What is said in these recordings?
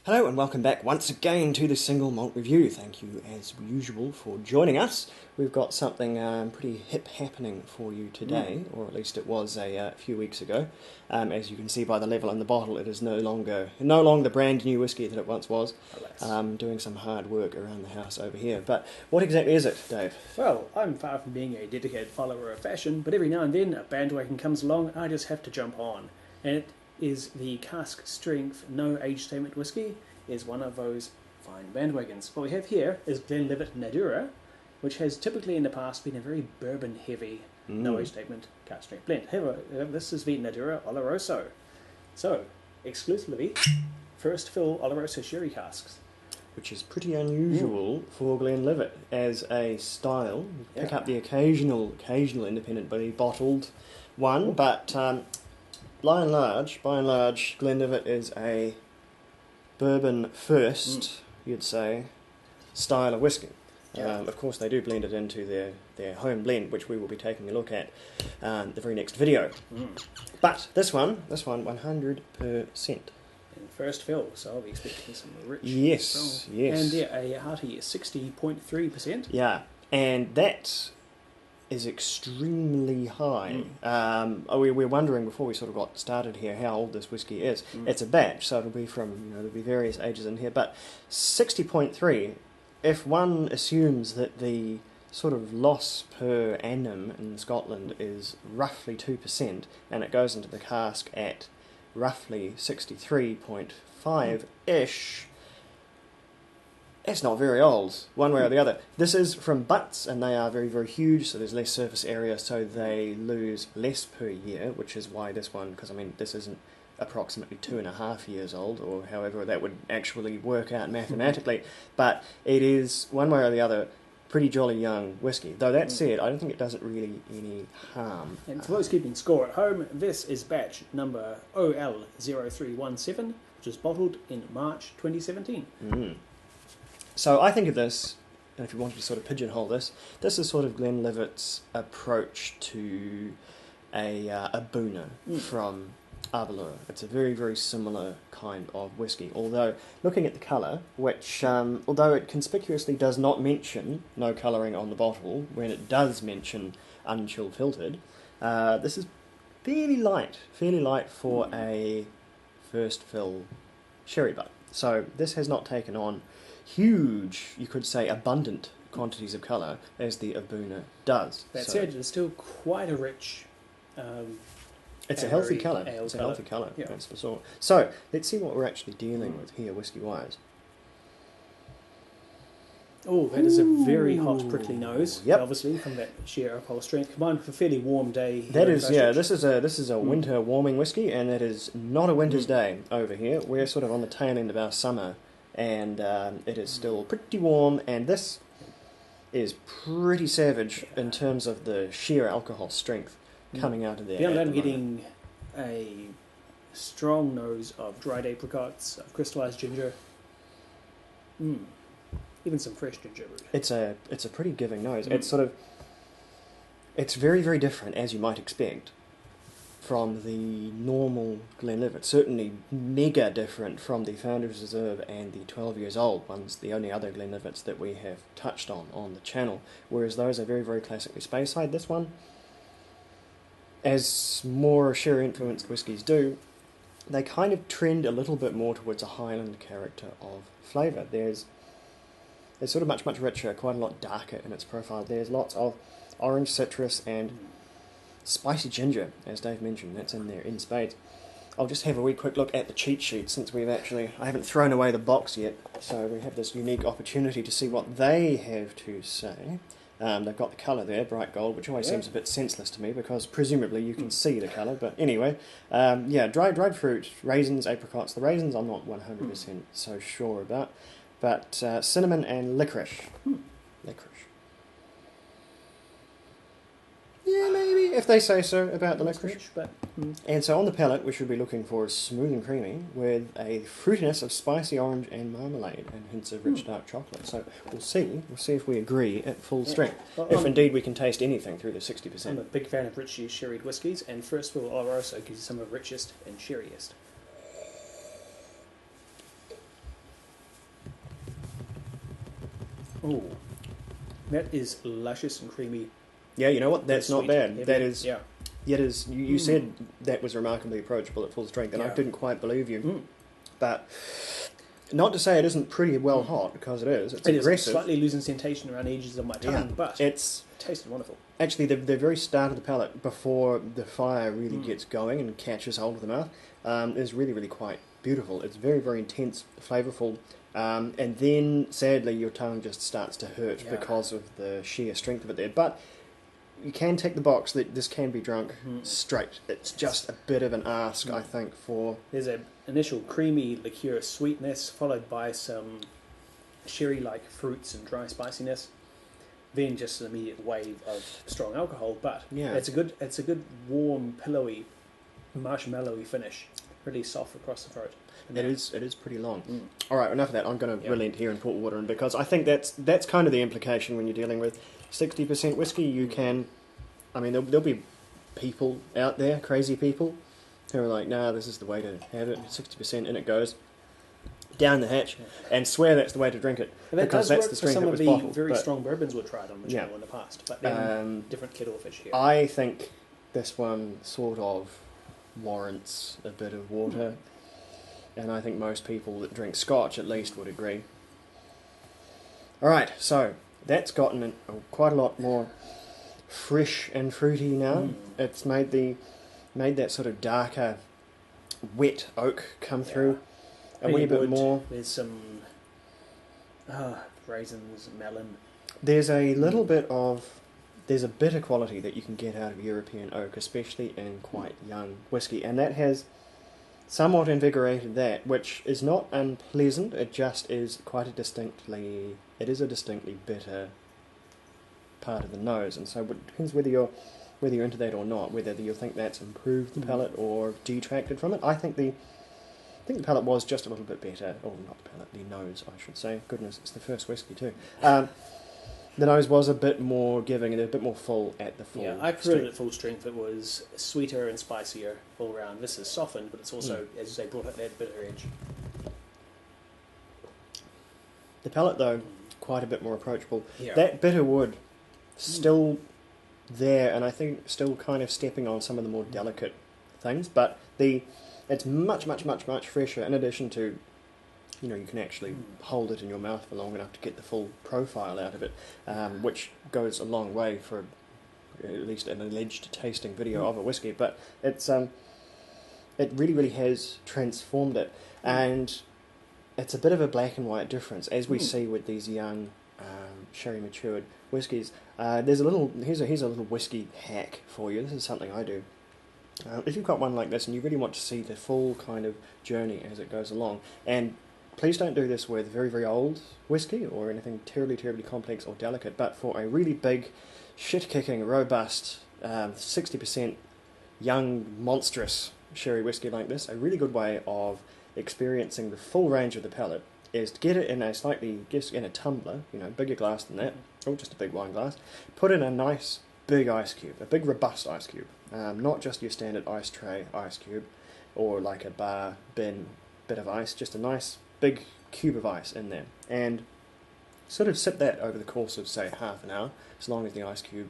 Hello and welcome back once again to the Single Malt Review. Thank you as usual for joining us. We've got something pretty hip happening for you today, or at least it was a few weeks ago. As you can see by the level in the bottle, it is no longer the brand new whiskey that it once was. Doing some hard work around the house over here. But what exactly is it, Dave? Well, I'm far from being a dedicated follower of fashion, but every now and then a bandwagon comes along, I just have to jump on. And it is the Cask Strength No Age Statement Whiskey, is one of those fine bandwagons. What we have here is Glenlivet Nadurra, which has typically in the past been a very bourbon-heavy No Age Statement Cask Strength blend. However, this is the Nadurra Oloroso. So, exclusively first fill Oloroso sherry casks. Which is pretty unusual for Glenlivet as a style. You pick up the occasional independently bottled one, but by and large, Glenlivet is a bourbon first, you'd say, style of whiskey. Of course, they do blend it into their home blend, which we will be taking a look at the very next video. But this one, 100%. And first fill, so I'll be expecting some rich. Yes. And a hearty 60.3%. Yeah, and that is extremely high. We were wondering before we sort of got started here how old this whiskey is. It's a batch, so it'll be from, there'll be various ages in here, but 60.3, if one assumes that the sort of loss per annum in Scotland is roughly 2%, and it goes into the cask at roughly 63.5-ish, it's not very old, one way or the other. This is from butts, and they are very, very huge, so there's less surface area, so they lose less per year, which is why this one, because, I mean, this isn't approximately 2.5 years old, or however that would actually work out mathematically, but it is, one way or the other, pretty jolly young whiskey. Though that said, I don't think it does it really any harm. And for those keeping score at home, this is batch number OL0317, which was bottled in March 2017. So I think of this, and if you wanted to sort of pigeonhole this is sort of Glenlivet's approach to a Boona from Aberlour. It's a very, very similar kind of whiskey, although looking at the colour, which, although it conspicuously does not mention no colouring on the bottle, when it does mention un-chillfiltered, this is fairly light for a first fill sherry butt. So this has not taken on huge, you could say abundant quantities of colour as the Aboona does. That said, it's still quite a rich it's a healthy colour. That's for sure. So, let's see what we're actually dealing with here, whiskey-wise. Oh, that is a very hot, prickly nose. Yep. Obviously, from that sheer alcohol strength, combined with a fairly warm day. That is, this is a winter warming whiskey, and it is not a winter's day over here. We're sort of on the tail end of our summer, and it is still pretty warm, and this is pretty savage in terms of the sheer alcohol strength coming out of there. Beyond that, I'm getting a strong nose of dried apricots, of crystallised ginger. Even some fresh ginger root. It's a pretty giving nose. It's very, very different, as you might expect, from the normal Glenlivet. Certainly mega different from the Founder's Reserve and the 12 years old ones, the only other Glenlivets that we have touched on the channel, whereas those are very, very classically Speyside. This one, as more sherry-influenced whiskies do, they kind of trend a little bit more towards a Highland character of flavour. It's sort of much, much richer, quite a lot darker in its profile. There's lots of orange citrus and spicy ginger, as Dave mentioned. That's in there in spades. I'll just have a wee quick look at the cheat sheet, since I haven't thrown away the box yet, so we have this unique opportunity to see what they have to say. They've got the colour there, bright gold, which always seems a bit senseless to me, because presumably you can see the colour, but anyway. Dried fruit, raisins, apricots. The raisins I'm not 100% so sure about, but cinnamon and licorice. Licorice. Yeah, maybe, if they say so about the licorice. And so on the palate, we should be looking for smooth and creamy, with a fruitiness of spicy orange and marmalade, and hints of rich dark chocolate. So we'll see if we agree at full strength, if indeed we can taste anything through the 60%. I'm a big fan of richly sherried whiskies, and First Fill Oloroso gives you some of the richest and sherriest. Oh, that is luscious and creamy. Yeah, you know what? That's not Sweet, bad. heavy. That is... Yeah. It is. You said that was remarkably approachable at full strength, and I didn't quite believe you. But not to say it isn't pretty well hot, because it is. It's aggressive. Is slightly losing sensation around the edges of my tongue, but it tasted wonderful. Actually, the very start of the palate, before the fire really gets going and catches hold of the mouth, is really, really quite beautiful. It's very, very intense, flavourful, and then, sadly, your tongue just starts to hurt because of the sheer strength of it there. But you can tick the box that this can be drunk straight. It's just a bit of an ask, I think, for... There's an initial creamy liqueur sweetness, followed by some sherry-like fruits and dry spiciness. Then just an immediate wave of strong alcohol. But it's a good warm, pillowy, marshmallowy finish. Really soft across the throat. It is pretty long. All right, enough of that. I'm going to relent here and put water in, because I think that's kind of the implication when you're dealing with 60% whiskey. You can, I mean, there'll be people out there, crazy people, who are like, nah, this is the way to have it. 60% and it goes down the hatch, and swear that's the way to drink it, because that's the strength that was bottled. Very strong bourbons were tried on the channel in the past, but then different kettle of fish here. I think this one sort of warrants a bit of water. And I think most people that drink Scotch at least would agree. Alright, so that's gotten quite a lot more fresh and fruity now. It's made that sort of darker, wet oak come through a wee bit more. There's some raisins, melon. There's a little bit of... There's a bitter quality that you can get out of European oak, especially in quite young whiskey, and that has somewhat invigorated that, which is not unpleasant. It just is quite a distinctly bitter part of the nose, and so it depends whether you're into that or not, whether you think that's improved the palate or detracted from it. I think the palate was just a little bit better, or not the palate, the nose, I should say. Goodness, it's the first whiskey too. The nose was a bit more giving and a bit more full at the full strength. Yeah, I preferred it at full strength. It was sweeter and spicier all round. This is softened, but it's also, as you say, brought out that bitter edge. The palate, though, quite a bit more approachable. Yeah. That bitter wood, still there, and I think still kind of stepping on some of the more delicate things, but it's much, much, much, much fresher, in addition to... You know, you can actually hold it in your mouth for long enough to get the full profile out of it, which goes a long way for at least an alleged tasting video of a whiskey. But it really, really has transformed it, and it's a bit of a black and white difference, as we see with these young sherry matured whiskies. Here's a little whiskey hack for you. This is something I do. If you've got one like this and you really want to see the full kind of journey as it goes along, and please don't do this with very, very old whiskey or anything terribly, terribly complex or delicate, but for a really big, shit-kicking, robust, 60% young, monstrous sherry whiskey like this, a really good way of experiencing the full range of the palate is to get it in a tumbler, bigger glass than that, or just a big wine glass, put in a nice big ice cube, a big robust ice cube, not just your standard ice tray ice cube, or like a bar bin bit of ice, just a nice big cube of ice in there, and sort of sip that over the course of, say, half an hour, as long as the ice cube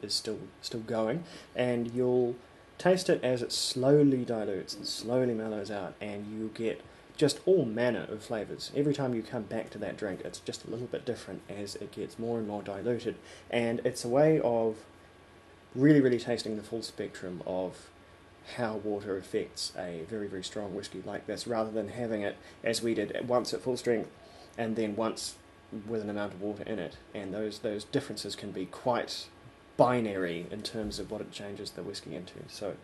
is still going, and you'll taste it as it slowly dilutes and slowly mellows out, and you get just all manner of flavours. Every time you come back to that drink, it's just a little bit different as it gets more and more diluted, and it's a way of really, really tasting the full spectrum of how water affects a very, very strong whiskey like this, rather than having it, as we did, once at full strength and then once with an amount of water in it. And those differences can be quite binary in terms of what it changes the whiskey into. So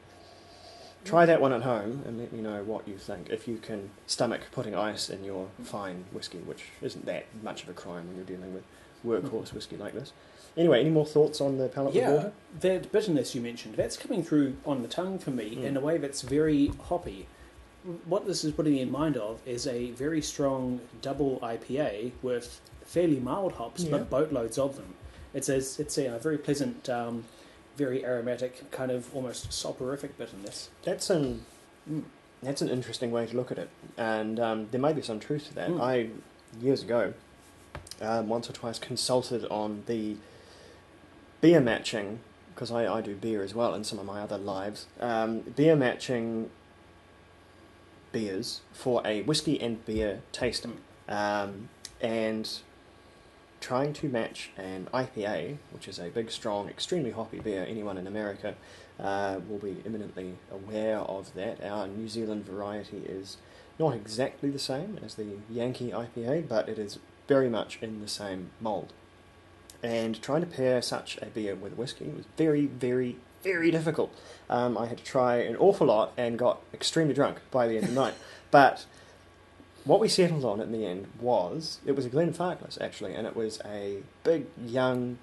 try that one at home and let me know what you think, if you can stomach putting ice in your fine whiskey, which isn't that much of a crime when you're dealing with workhorse whiskey like this. Anyway, any more thoughts on the palate with water? That bitterness you mentioned, that's coming through on the tongue for me in a way that's very hoppy. What this is putting me in mind of is a very strong double IPA with fairly mild hops, but boatloads of them. It's a very pleasant, very aromatic, kind of almost soporific bitterness. That's an interesting way to look at it, and there may be some truth to that. Years ago, once or twice consulted on the beer matching, because I do beer as well in some of my other lives, beer matching beers for a whiskey and beer tasting, and trying to match an IPA, which is a big, strong, extremely hoppy beer. Anyone in America will be eminently aware of that. Our New Zealand variety is not exactly the same as the Yankee IPA, but it is very much in the same mould. And trying to pair such a beer with whiskey was very, very, very difficult. I had to try an awful lot and got extremely drunk by the end of the night. But what we settled on in the end was, it was a Glenfarclas actually, and it was a big, young,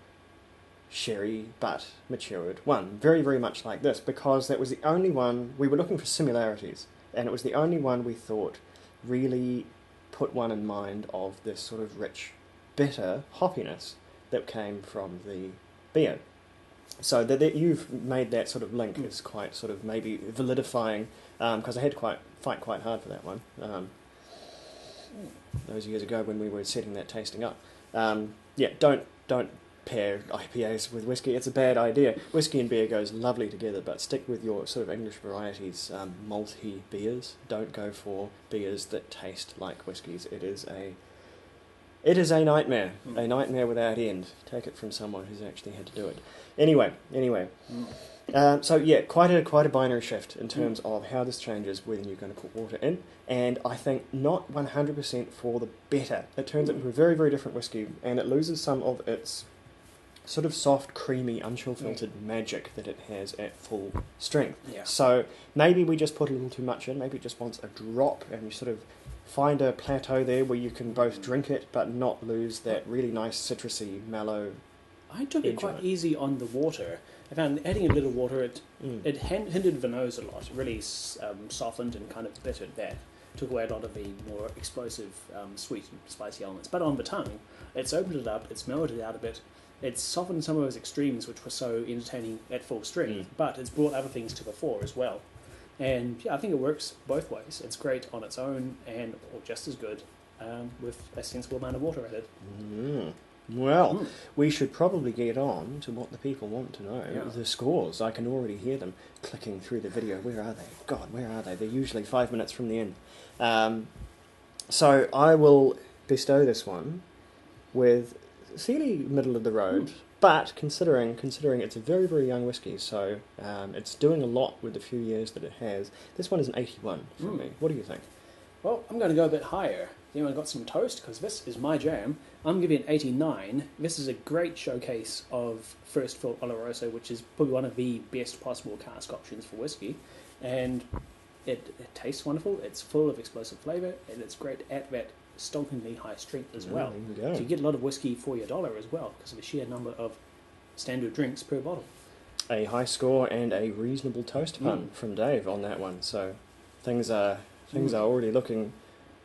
sherry, but matured one. Very, very much like this, because that was the only one, we were looking for similarities, and it was the only one we thought really put one in mind of this sort of rich, bitter hoppiness that came from the beer. So that you've made that sort of link is quite sort of maybe validifying, because I had to fight quite hard for that one. Those years ago when we were setting that tasting up. Don't pair IPAs with whiskey. It's a bad idea. Whiskey and beer goes lovely together, but stick with your sort of English varieties, malty beers. Don't go for beers that taste like whiskies. It is a nightmare. A nightmare without end. Take it from someone who's actually had to do it. Anyway. So yeah, quite a binary shift in terms of how this changes when you're going to put water in, and I think not 100% for the better. It turns into a very, very different whiskey, and it loses some of its sort of soft, creamy, un-chill-filtered magic that it has at full strength. Yeah. So maybe we just put a little too much in, maybe it just wants a drop, and you sort of find a plateau there where you can both drink it but not lose that really nice citrusy, mellow. I took it quite easy on the water. I found adding a little water, it hindered the nose a lot. It really softened and kind of bittered that. Took away a lot of the more explosive, sweet and spicy elements. But on the tongue, it's opened it up, it's mellowed it out a bit. It's softened some of those extremes which were so entertaining at full strength, but it's brought other things to the fore as well. And yeah, I think it works both ways. It's great on its own and or just as good with a sensible amount of water added. Well, we should probably get on to what the people want to know. Yeah. The scores. I can already hear them clicking through the video. Where are they? God, where are they? They're usually 5 minutes from the end. So I will bestow this one with fairly middle of the road, but considering it's a very, very young whiskey, so it's doing a lot with the few years that it has. This one is an 81 from me. What do you think? Well, I'm going to go a bit higher. Anyone got some toast? Because this is my jam. I'm giving it 89. This is a great showcase of first fill Oloroso, which is probably one of the best possible cask options for whiskey. And it tastes wonderful. It's full of explosive flavour, and it's great at that stonkingly high strength as well. So you get a lot of whiskey for your dollar as well, because of the sheer number of standard drinks per bottle. A high score and a reasonable toast pun from Dave on that one. So things are already looking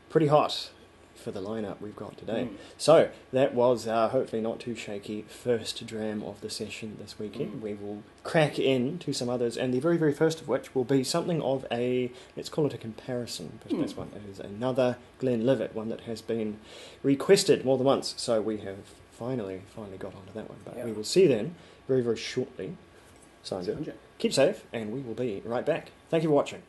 pretty hot for the lineup we've got today. So that was hopefully not too shaky first dram of the session this weekend. We will crack into some others, and the very, very first of which will be something of a, let's call it a comparison, because this one is another Glenlivet, one that has been requested more than once, so we have finally got onto that one, but we will see you then very, very shortly. Sounds good. Keep safe, and we will be right back. Thank you for watching.